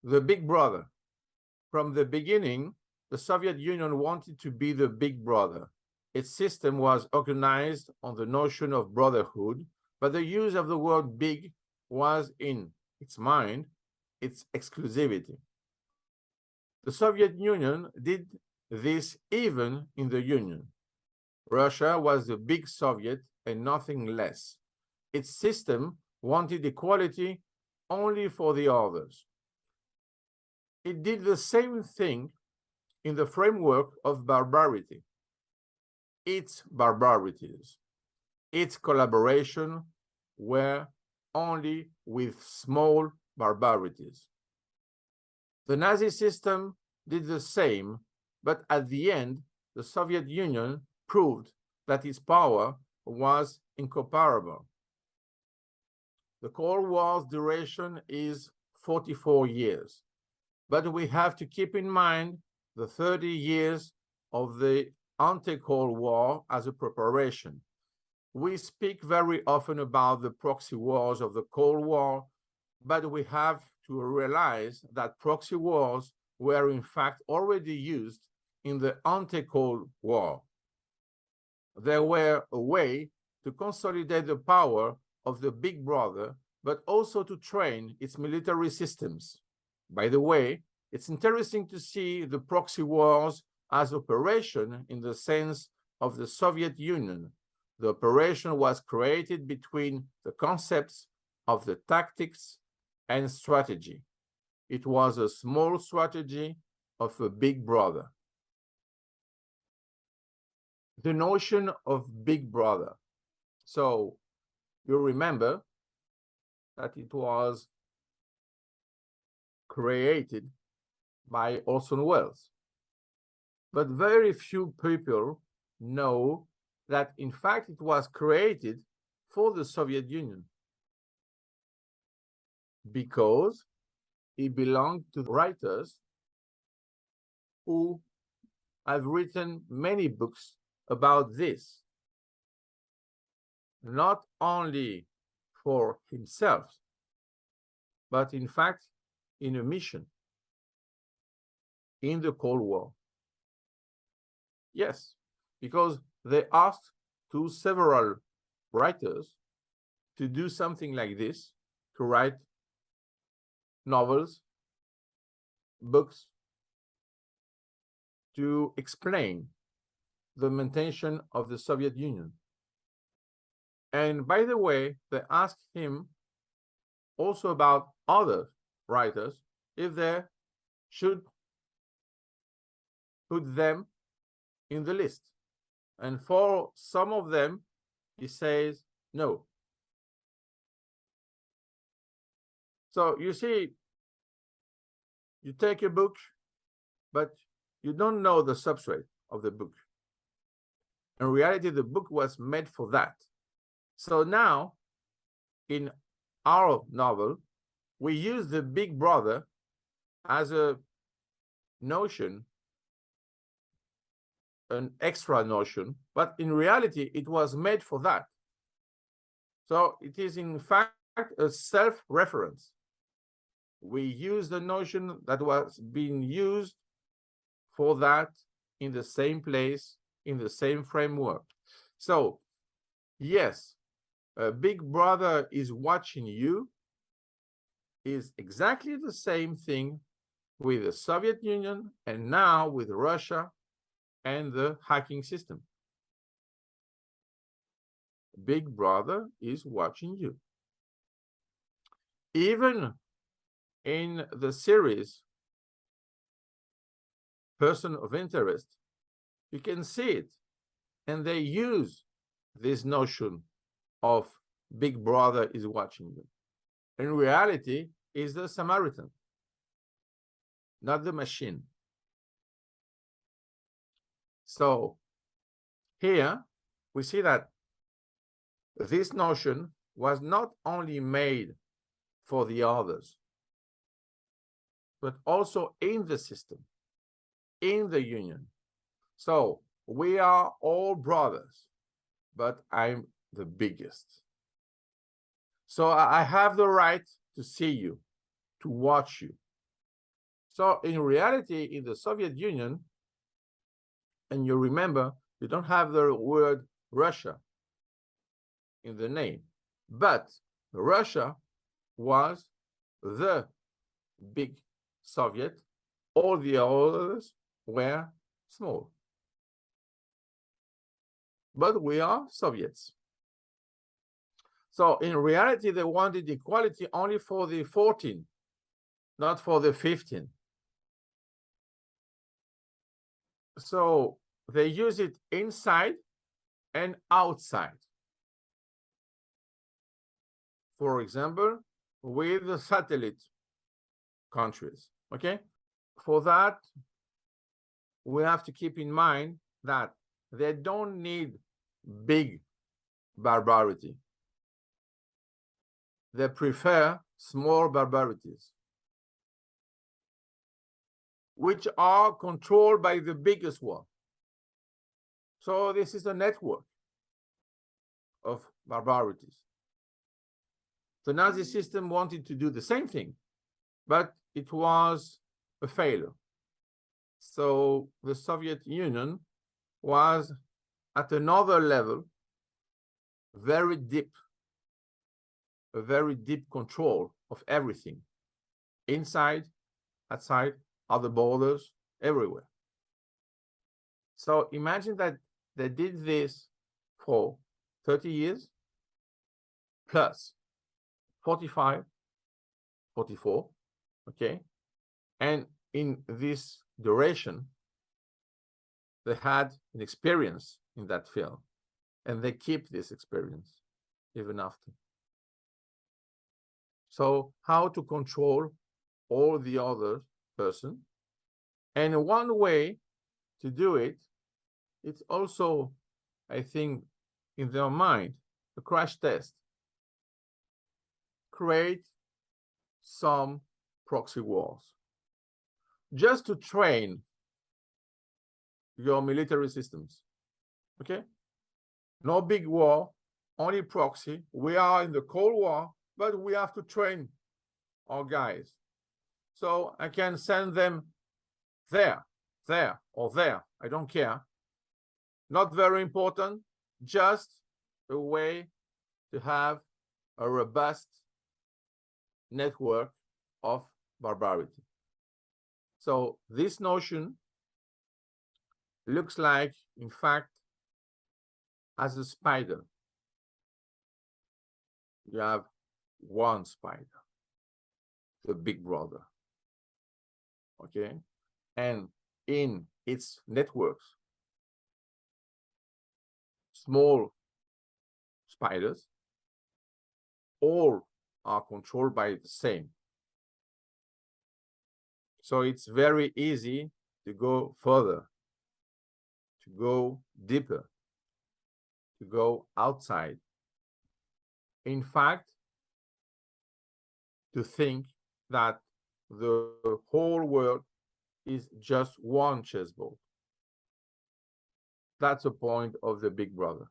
the big brother. From the beginning, the Soviet Union wanted to be the big brother. Its system was organized on the notion of brotherhood, but the use of the word big was, in its mind, its exclusivity. The Soviet Union did this even in the Union. Russia was the big Soviet and nothing less. Its system wanted equality only for the others. It did the same thing in the framework of barbarity. Its barbarities, its collaboration were only with small barbarities. The Nazi system did the same, but at the end, the Soviet Union proved that its power was incomparable. The Cold War's duration is 44 years, but we have to keep in mind the 30 years of the anti-Cold War as a preparation. We speak very often about the proxy wars of the Cold War, but we have to realize that proxy wars were in fact already used in the anti-Cold War. They were a way to consolidate the power of the big brother, but also to train its military systems. By the way, it's interesting to see the proxy wars as operation in the sense of the Soviet Union. The operation was created between the concepts of the tactics and strategy. It was a small strategy of a big brother. The notion of big brother. So you remember that it was created by Orson Welles. But very few people know that in fact it was created for the Soviet Union because it belonged to writers who have written many books about this, not only for himself, but in fact in a mission in the Cold War. Yes, because they asked to several writers to do something like this, to write novels, books, to explain the intention of the Soviet Union. And by the way, they asked him also about other writers if they should put them in the list. And for some of them, he says no. So you see, you take a book, but you don't know the substrate of the book. In reality, the book was made for that. So now, in our novel, we use the big brother as a notion, an extra notion, but in reality, it was made for that. So it is in fact a self-reference. We use the notion that was being used for that in the same place, in the same framework. So yes, a big brother is watching you is exactly the same thing with the Soviet Union and now with Russia and the hacking system. Big brother is watching you. Even in the series Person of Interest, you can see it. And they use this notion of big brother is watching you. In reality, is the Samaritan, not the machine. So here we see that this notion was not only made for the others, but also in the system, in the union. So we are all brothers, but I'm the biggest. So I have the right to see you, to watch you. So in reality, in the Soviet Union, and you remember, you don't have the word Russia in the name, but Russia was the big Soviet. All the others were small. But we are Soviets. So in reality, they wanted equality only for the 14, not for the 15. So they use it inside and outside. For example, with the satellite countries, okay? For that, we have to keep in mind that they don't need big barbarity. They prefer small barbarities, which are controlled by the biggest one. So this is a network of barbarities. The Nazi system wanted to do the same thing, but it was a failure. So the Soviet Union was at another level, very deep, a very deep control of everything, inside, outside, other borders, everywhere. So imagine that they did this for 30 years, plus 45, 44, okay? And in this duration, they had an experience in that field, and they keep this experience even after. So how to control all the other person? And one way to do it, it's also, I think, in their mind, a crash test. Create some proxy wars, just to train your military systems, okay? No big war, only proxy. We are in the Cold War, but we have to train our guys. So I can send them there, or there, I don't care. Not very important, just a way to have a robust network of barbarity. So this notion looks like, in fact, as a spider. You have one spider, the big brother, okay? And in its networks, small spiders, all are controlled by the same. So it's very easy to go further, to go deeper, to go outside. In fact, to think that the whole world is just one chessboard. That's the point of the big brother.